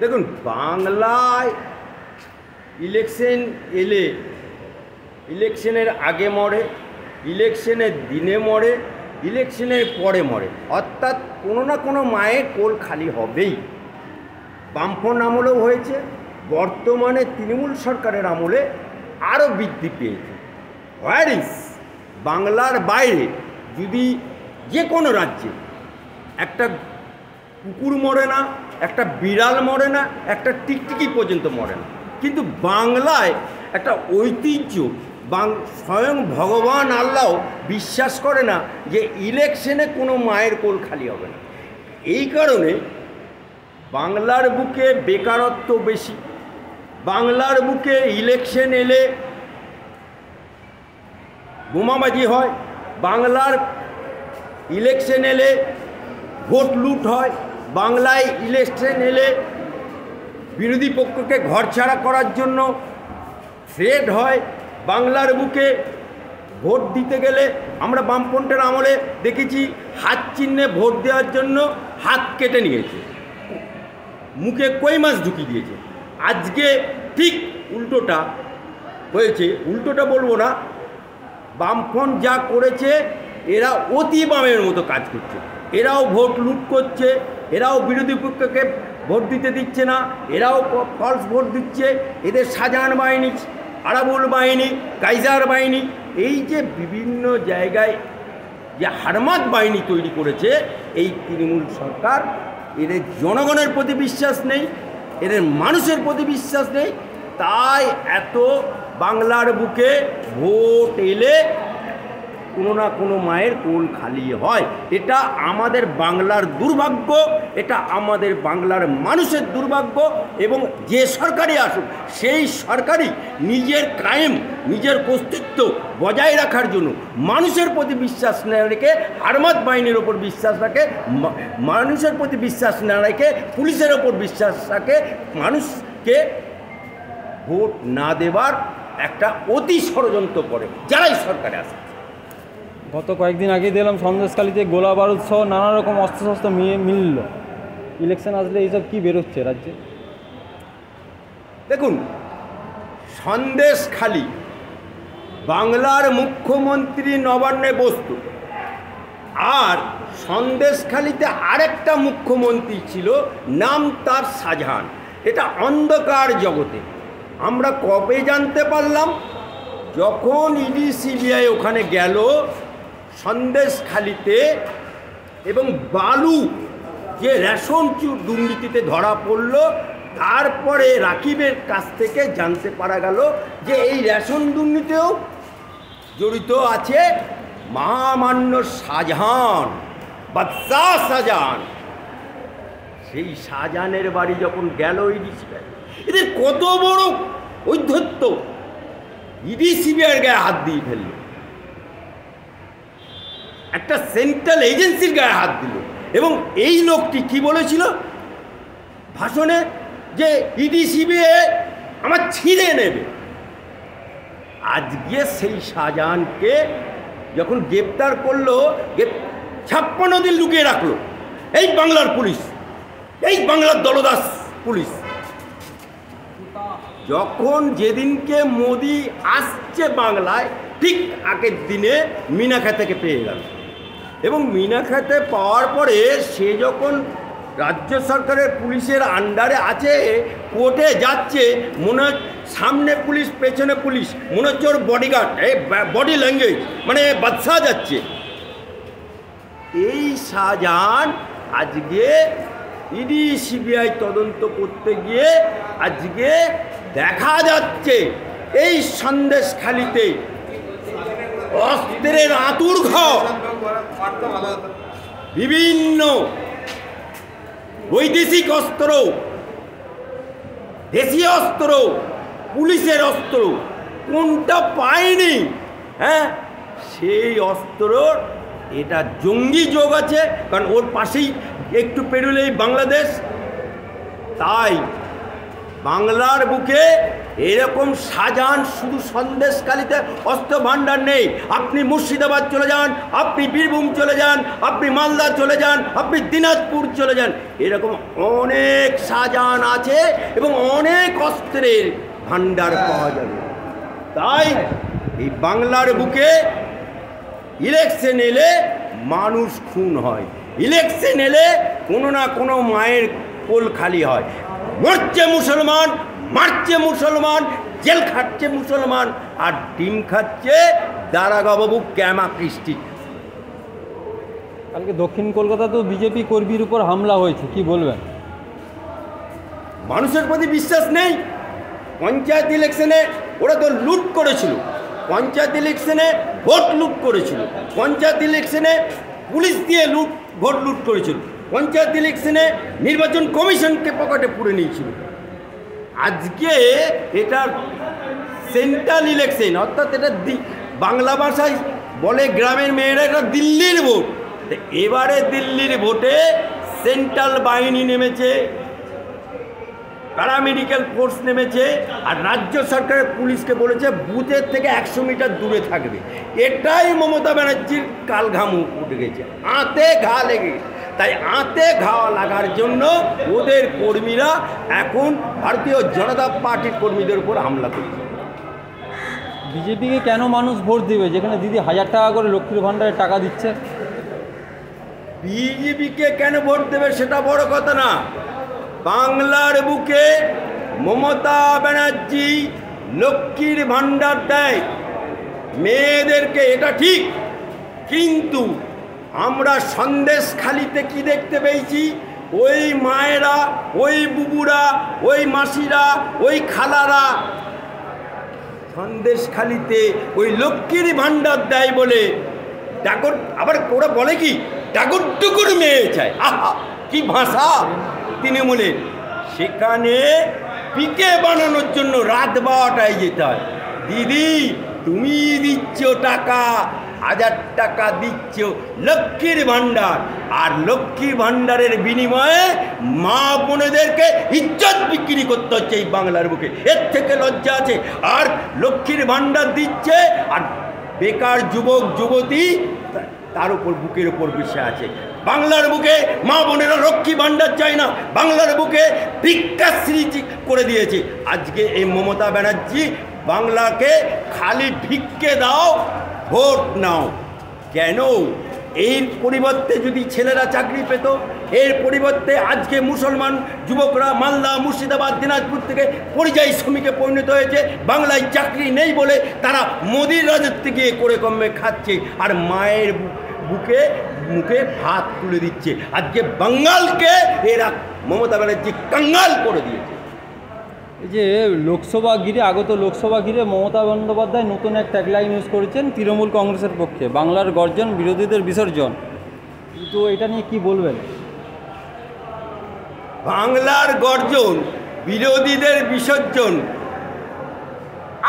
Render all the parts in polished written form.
দেখুন, বাংলায় ইলেকশন এলে ইলেকশনের আগে মরে, ইলেকশনের দিনে মরে, ইলেকশনের পরে মরে, অর্থাৎ কোনো না কোনো মায়ের কোল খালি হবেই। বামফ্রন্ট আমলেও হয়েছে, বর্তমানে তৃণমূল সরকারের আমলে আরও বৃদ্ধি পেয়েছে। হোয়ারিস বাংলার বাইরে যদি যে কোনো রাজ্যে একটা কুকুর মরে না, একটা বিড়াল মরে না, একটা টিকটিকি পর্যন্ত মরে না, কিন্তু বাংলায় একটা ঐতিহ্য, স্বয়ং ভগবান আল্লাহ বিশ্বাস করে না যে ইলেকশনে কোনো মায়ের কোল খালি হবে না। এই কারণে বাংলার বুকে বেকারত্ব বেশি, বাংলার বুকে ইলেকশন এলে বোমাবাজি হয়, বাংলার ইলেকশন এলে ভোট লুট হয়, বাংলায় ইলেকশন এলে বিরোধী পক্ষকে ঘরছাড়া করার জন্য থ্রেট হয়। বাংলার বুকে ভোট দিতে গেলে আমরা বামফ্রন্টের আমলে দেখেছি হাত চিহ্নে ভোট দেওয়ার জন্য হাত কেটে নিয়েছে, মুখে কই মাছ ঢুকিয়ে দিয়েছে। আজকে ঠিক উল্টোটা হয়েছে, উল্টোটা বলবো না, বামফ্রন্ট যা করেছে এরা অতি বামের মতো কাজ করছে। এরাও ভোট লুট করছে, এরাও বিরোধী পক্ষকে ভোট দিতে দিচ্ছে না, এরাও ফলস ভোট দিচ্ছে। এদের শাহজাহান বাহিনী, আরাবুল বাহিনী, কাইজার বাহিনী, এই যে বিভিন্ন জায়গায় যে হারমাত বাহিনী তৈরি করেছে এই তৃণমূল সরকার, এদের জনগণের প্রতি বিশ্বাস নেই, এদের মানুষের প্রতি বিশ্বাস নেই। তাই এত বাংলার বুকে ভোট এলে কোনো না কোনো মায়ের কোল খালি হয়। এটা আমাদের বাংলার দুর্ভাগ্য, এটা আমাদের বাংলার মানুষের দুর্ভাগ্য। এবং যে সরকারই আসুক সেই সরকারই নিজের কায়েম, নিজের অস্তিত্ব বজায় রাখার জন্য মানুষের প্রতি বিশ্বাস না রেখে হারমাত বাহিনীর ওপর বিশ্বাস রাখে, মানুষের প্রতি বিশ্বাস না রেখে পুলিশের ওপর বিশ্বাস রাখে, মানুষকে ভোট না দেবার একটা অতি ষড়যন্ত্র করে যারাই সরকারে আসে। গত কয়েকদিন আগে দিলাম সন্দেশখালীতে গোলা বারুদ সহ নানা রকম অস্ত্রশস্ত্র মিলল। ইলেকশন আসলে এইসব কি বেরোচ্ছে রাজ্যে? দেখুন, সন্দেশখালী বাংলার মুখ্যমন্ত্রী নবান্নে বসতো, আর সন্দেশখালীতে আরেকটা মুখ্যমন্ত্রী ছিল, নাম তার শাহজাহান। এটা অন্ধকার জগতে। আমরা কবে জানতে পারলাম? যখন ইডি সিবিআই ওখানে গেল সন্দেশখালীতে, এবং বালু যে রেশন দুর্নীতিতে ধরা পড়ল, তারপরে রাকিবের কাছ থেকে জানতে পারা গেল যে এই রেশন দুর্নীতিও জড়িত আছে মহামান্য শাহজাহান, বাদশাহ শাহজাহান। সেই শাহজাহানের বাড়ি যখন গেল ইডি সিবিআই, এদের কত বড় ঔদ্ধত্য! ইডি সিবিআইয়ের গায়ে হাত দিয়ে ফেলল, একটা সেন্ট্রাল এজেন্সির গায়ে হাত দিল। এবং এই লোকটি কি বলেছিল ভাষণে? যে ইডি সিবিআই আমার ছিঁড়ে নেবে। আজকে সেই শাহজাহানকে যখন গ্রেপ্তার করলো, 56 দিন লুকিয়ে রাখলো এই বাংলার পুলিশ, এই বাংলার দলদাস পুলিশ। যখন যেদিনকে মোদি আসছে বাংলায়, ঠিক আগের দিনে মিনাখা থেকে পেয়ে গেল। এবং মিনাখাতে পাওয়ার পরে সে যখন রাজ্য সরকারের পুলিশের আন্ডারে আছে, কোর্টে যাচ্ছে, মনে সামনে পুলিশ পেছনে পুলিশ, মনে হচ্ছে ওর বডিগার্ড, এই বডি ল্যাঙ্গুয়েজ মানে বাদশাহ যাচ্ছে। এই শাহজাহান আজকে ইডি সিবিআই তদন্ত করতে গিয়ে আজকে দেখা যাচ্ছে এই সন্দেশখালীতে অস্ত্রের আঁতুড় ঘর, বিভিন্ন বৈদেশিক অস্ত্র, দেশীয় অস্ত্র, পুলিশের অস্ত্র, কোনটা পায়নি? হ্যাঁ, সেই অস্ত্র, এটা জঙ্গি যোগ আছে, কারণ ওর পাশেই একটু পেরোলেই বাংলাদেশ। তাই বাংলার বুকে এরকম শাহজাহান শুধু সন্দেশখালীতে অস্ত্র ভাণ্ডার নেই। আপনি মুর্শিদাবাদ চলে যান, আপনি বীরভূম চলে যান, আপনি মালদা চলে যান, আপনি দিনাজপুর চলে যান, এরকম অনেক শাহজাহান আছে এবং অনেক অস্ত্রের ভাণ্ডার পাওয়া যাবে। তাই এই বাংলার বুকে ইলেকশন এলে মানুষ খুন হয়, ইলেকশন এলে কোনো না কোনো মায়ের কোল খালি হয়। মরছে মুসলমান, মারছে মুসলমান, জেল খাচ্ছে মুসলমান, আর ডিম খাচ্ছে দারাগাবাবু ক্যামা কৃষ্টি। কালকে দক্ষিণ কলকাতাতেও বিজেপি কর্মীর উপর হামলা হয়েছে, কি বলবেন? মানুষের প্রতি বিশ্বাস নেই। পঞ্চায়েত ইলেকশনে ওরা তো লুট করেছিল, পঞ্চায়েত ইলেকশনে ভোট লুট করেছিল, পঞ্চায়েত ইলেকশনে পুলিশ দিয়ে ভোট লুট করেছিল, পঞ্চায়েত ইলেকশনে নির্বাচন কমিশনকে পকেটে পুরে নিয়েছিল। আজকে এটা সেন্ট্রাল ইলেকশন, অর্থাৎ এটা বাংলা ভাষায় বলে গ্রামের মেয়েরা এটা দিল্লির ভোট। এবারে দিল্লির ভোটে সেন্ট্রাল বাহিনী নেমেছে, প্যারামেডিক্যাল ফোর্স নেমেছে, আর রাজ্য সরকারের পুলিশকে বলেছে বুথের থেকে 100 মিটার দূরে থাকবে। এটাই মমতা ব্যানার্জির কালঘাম উঠে গেছে, আঁতে ঘা লেগে। তাই আঁতে ঘা লাগার জন্য ওদের কর্মীরা এখন ভারতীয় জনতা পার্টির কর্মীদের উপর হামলা করছে। বিজেপিকে কেন মানুষ ভোট দেবে, যেখানে দিদি 1000 টাকা করে লক্ষ্মীর ভাণ্ডারে টাকা দিচ্ছে? বিজেপিকে কেন ভোট দেবে সেটা বড় কথা না। বাংলার বুকে মমতা ব্যানার্জি লক্ষ্মীর ভাণ্ডার দেয় মেয়েদেরকে, এটা ঠিক, কিন্তু আমরা সন্দেশখালিতে কি দেখতে পেয়েছি? ওই মায়েরা, ওই বুবুরা, ওই মাসিরা, ওই খালারা সন্দেশখালিতে ওই লক্ষ্মীর ভাণ্ডার দেয় বলে ডাকর, আবার ওরা বলে কি ডাকর টুকুর মেয়ে চায়। আহা কি ভাষা তৃণমূলের! সেখানে পিকে বানানোর জন্য রাত 12টায় যেতে হয়। দিদি তুমি দিচ্ছ টাকা, 1000 টাকা দিচ্ছ লক্ষ্মীর ভাণ্ডার, আর লক্ষ্মীর ভাণ্ডারের বিনিময়ে মা বোনেদেরকে ইজ্জত বিক্রি করতে হচ্ছে এই বাংলার বুকে। এর থেকে লজ্জা আছে? আর লক্ষ্মীর ভাণ্ডার দিচ্ছে, আর বেকার যুবক যুবতী তার উপর বুকের উপর বসে আছে। বাংলার বুকে মা বোনেরা লক্ষ্মী ভাণ্ডার চায় না, বাংলার বুকে ভিক্ষাশ্রী করে দিয়েছে। আজকে এই মমতা ব্যানার্জি বাংলাকে খালি ভিক্ষে দাও, ভোট নাও। কেন? এর পরিবর্তে যদি ছেলেরা চাকরি পেত, এর পরিবর্তে আজকে মুসলমান যুবকরা মালদা, মুর্শিদাবাদ, দিনাজপুর থেকে পরিযায়ী শ্রমিকে পরিণত হয়েছে। বাংলায় চাকরি নেই বলে তারা মোদির রাজত্বে গিয়ে করে কমে খাচ্ছে, আর মায়ের মুখে ভাত তুলে দিচ্ছে। আজকে বাঙালকে এরা মমতা ব্যানার্জি কাঙ্গাল করে দিয়েছে। এই যে লোকসভা ঘিরে, আগত লোকসভা ঘিরে মমতা বন্দ্যোপাধ্যায় নতুন এক ট্যাগলাইন ইউজ করেছেন তৃণমূল কংগ্রেসের পক্ষে, বাংলার গর্জন বিরোধীদের বিসর্জন। তো এটা নিয়ে কি বলবেন? বাংলার গর্জন বিরোধীদের বিসর্জন,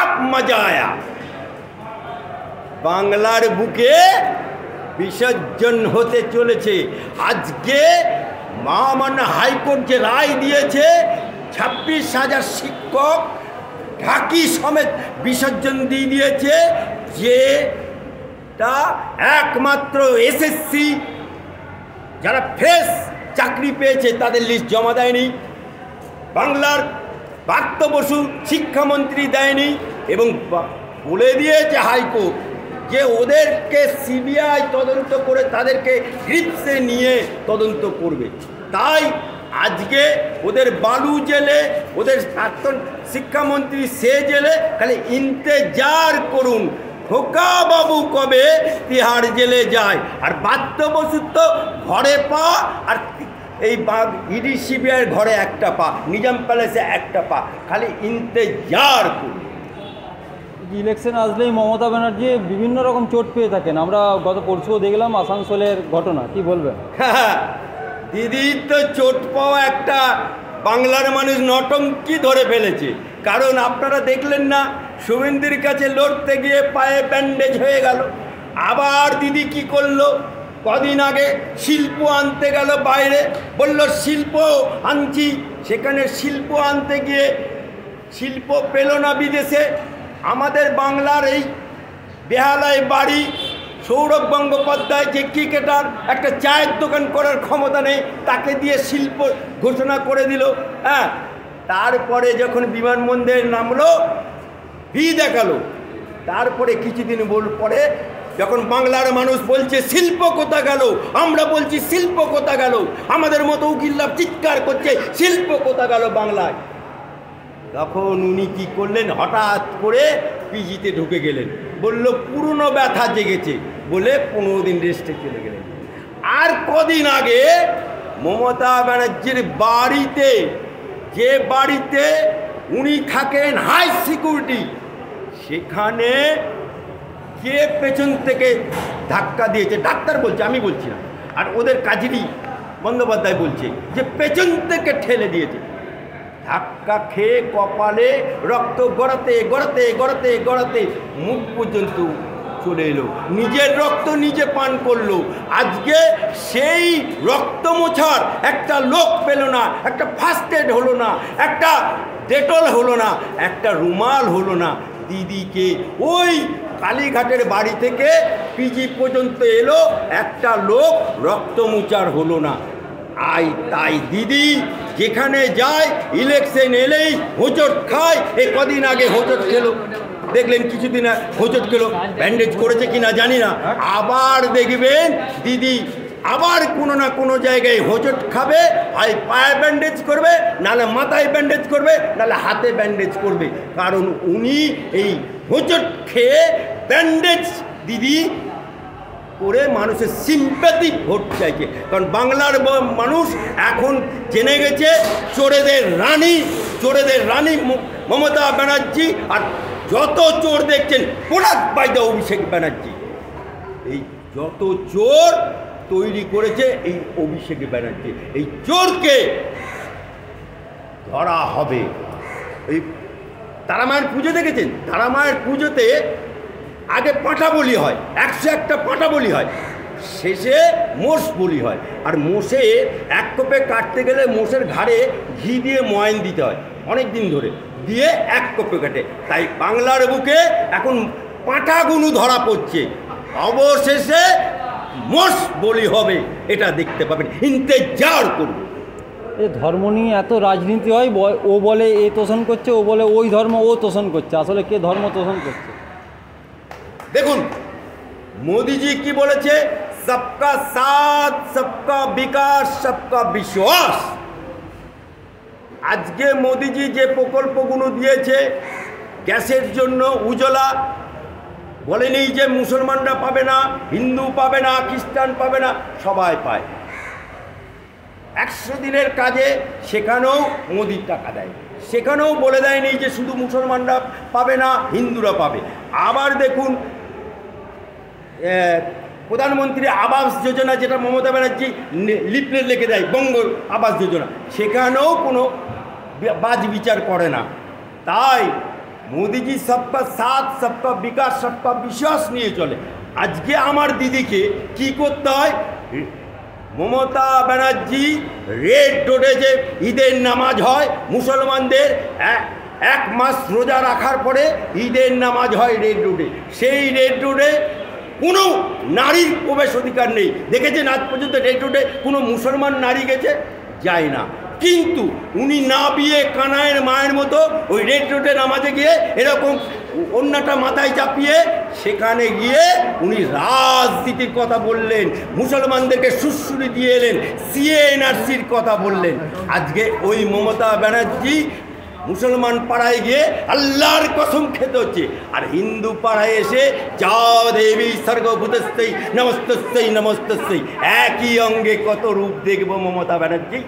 আপ মজা আয়া। বাংলার বুকে বিসর্জন হতে চলেছে। আজকে মহামান্য হাইকোর্ট যে রায় দিয়েছে, 26,000 শিক্ষক ঢাকি সমেত বিসর্জন দিয়ে দিয়েছে, যেটা একমাত্র এসএসসি যারা ফ্রেশ চাকরি পেয়েছে তাদের লিস্ট জমা দেয়নি, বাংলার পার্থ বসু শিক্ষামন্ত্রী দেয়নি, এবং বলে দিয়েছে হাইকোর্ট যে ওদেরকে সিবিআই তদন্ত করে তাদেরকে গ্রিপসে নিয়ে তদন্ত করবে। তাই আজকে ওদের বালু জেলে, ওদের প্রাক্তন শিক্ষামন্ত্রী সে জেলে, খালি ইন্তেজার করুন খোকা বাবু কবে তিহার জেলে যায়। আর পার্থ বসুর তো ঘরে পা, আর এই ইডি সিবিআইয়ের ঘরে একটা পা, নিজাম প্যালেসে একটা পা, খালি ইন্তেজার করুন। ইলেকশন আসলেই মমতা ব্যানার্জি বিভিন্ন রকম চোট পেয়ে থাকেন, আমরা গত পরশুও দেখলাম আসানসোলের ঘটনা, কি বলবেন? দিদির তো চোট পাওয়া একটা বাংলার মানুষ নটঙ্কি ধরে ফেলেছে। কারণ আপনারা দেখলেন না, শুভেন্দুর কাছে লড়তে গিয়ে পায়ে ব্যান্ডেজ হয়ে গেল। আবার দিদি কি করলো? কদিন আগে শিল্প আনতে গেল বাইরে, বলল শিল্প আনছি, সেখানে শিল্প আনতে গিয়ে শিল্প পেল না বিদেশে। আমাদের বাংলার এই বেহালায় বাড়ি সৌরভ গঙ্গোপাধ্যায় যে ক্রিকেটার, একটা চায়ের দোকান করার ক্ষমতা নেই, তাকে দিয়ে শিল্প ঘোষণা করে দিল। হ্যাঁ, তারপরে যখন বিমানবন্দরে নামলো, ভি দেখালো, তারপরে কিছুদিন পরে যখন বাংলার মানুষ বলছে শিল্প কোথা গেল, আমরা বলছি শিল্প কোথা গেল, আমাদের মতো উকিল্লাভ চিৎকার করছে শিল্প কোথা গেল বাংলায়, তখন উনি কি করলেন, হঠাৎ করে পিজিতে ঢুকে গেলেন, বলল পুরনো ব্যথা জেগেছে বলে 15 দিন রেস্টে চলে গেলেন। আর কদিন আগে মমতা ব্যানার্জির বাড়িতে, যে বাড়িতে উনি থাকেন হাই সিকিউরিটি, সেখানে কে পেছন থেকে ধাক্কা দিয়েছে, ডাক্তার বলছে, আমি বলছি না, আর ওদের কাজেরই বন্দ্যোপাধ্যায় বলছে যে পেছন থেকে ঠেলে দিয়েছে। ধাক্কা খেয়ে কপালে রক্ত গড়াতে গড়াতে গড়াতে গড়াতে মুখ পর্যন্ত চলে এলো, নিজের রক্ত নিজে পান করলো। আজকে সেই রক্ত মোছার একটা লোক পেল না, একটা ফার্স্ট এড হলো না, একটা ডেটল হলো না, একটা রুমাল হলো না। দিদিকে ওই কালীঘাটের বাড়ি থেকে পিজি পর্যন্ত এলো, একটা লোক রক্ত মোছার হলো না। তাই দিদি যেখানে যায় ইলেকশন এলেই হোঁচট খায়। এই কদিন আগে হোঁচট খেলো, দেখলেন কিছুদিন হোঁচট খেলো, ব্যান্ডেজ করেছে কিনা জানি না, আবার দেখবেন দিদি আবার কোনো না কোনো জায়গায় হোঁচট খাবে, হয় পায়ে ব্যান্ডেজ করবে, নাহলে মাথায় ব্যান্ডেজ করবে, নাহলে হাতে ব্যান্ডেজ করবে। কারণ উনি এই হোঁচট খেয়ে ব্যান্ডেজ দিদি করে মানুষের সিম্প্যাথি ভোট চাইছে। কারণ বাংলার মানুষ এখন জেনে গেছে চোরেদের রানী মমতা ব্যানার্জি, আর যত চোর দেখছেন product by the Abhishek Banerjee. এই যত চোর তৈরি করেছে এই অভিষেক ব্যানার্জি, এই চোরকে ধরা হবে। এই তারামায়ের পুজো দেখেছেন, তারামায়ের পুজোতে আগে পাঁঠা বলি হয়, 101টা পাঁঠা বলি হয়, শেষে মোষ বলি হয়। আর মোষে এক কোপে কাটতে গেলে মোষের ঘাড়ে ঘি দিয়ে ময়ান দিতে হয় অনেক দিন ধরে, দিয়ে এক কোপে কাটে। তাই বাংলার বুকে এখন পাঁঠাগুলো ধরা পড়ছে, অবশেষে মোষ বলি হবে, এটা দেখতে পাবেন, ইন্তেজার করব। এ ধর্ম নিয়ে এত রাজনীতি হয়, ও বলে এ তোষণ করছে, ও বলে ওই ধর্ম ও তোষণ করছে, আসলে কে ধর্ম তোষণ করছে? দেখুন মোদিজি কি বলেছে, সবকা সাথ সবকা বিকাশ সবকা বিশ্বাস। আজকে মোদিজি যে প্রকল্পগুলো দিয়েছে, গ্যাসের জন্য উজ্জ্বলা, বলেনি যে মুসলমানরা পাবে না, হিন্দু পাবে না, খ্রিস্টান পাবে না, সবাই পায়। 100 দিনের কাজে সেখানেও মোদির টাকা দেয়, সেখানেও বলে দেয়নি যে শুধু মুসলমানরা পাবে না, হিন্দুরা পাবে। আবার দেখুন প্রধানমন্ত্রী আবাস যোজনা, যেটা মমতা ব্যানার্জি লিফলেট লিখে দেয়, বঙ্গ আবাস যোজনা, সেখানেও কোনো বাজ বিচার করে না। তাই মোদিজি সবকা সাথ সবকা বিকাশ সবকা বিশ্বাস নিয়ে চলে। আজকে আমার দিদিকে কি করতে হয়, মমতা ব্যানার্জি রেড রোডে যে ঈদের নামাজ হয় মুসলমানদের, 1 মাস রোজা রাখার পরে ঈদের নামাজ হয় রেড রোডে, সেই রেড রোডে কোনো নারীর প্রবেশ অধিকার নেই। দেখেছেন আজ পর্যন্ত রেড রোডে কোনো মুসলমান নারী গেছে? যায় না। কিন্তু উনি না বিয়ে কানায়ের মায়ের মতো ওই রেড রোডে নামাজে গিয়ে এরকম অন্যটা মাথায় চাপিয়ে সেখানে গিয়ে উনি রাজনীতির কথা বললেন, মুসলমানদেরকে সুশ্রুতি দিয়ে এলেন, সিএনআরসির কথা বললেন। আজকে ওই মমতা ব্যানার্জি মুসলমান পাড়ায় গিয়ে আল্লাহর কসম খেতে হচ্ছে, আর হিন্দু পাড়ায় এসে যা দেবী সর্বভূতস্থৈ নমস্তস্যৈ নমস্তস্যৈ, একই অঙ্গে কত রূপ দেখব মমতা ব্যানার্জি।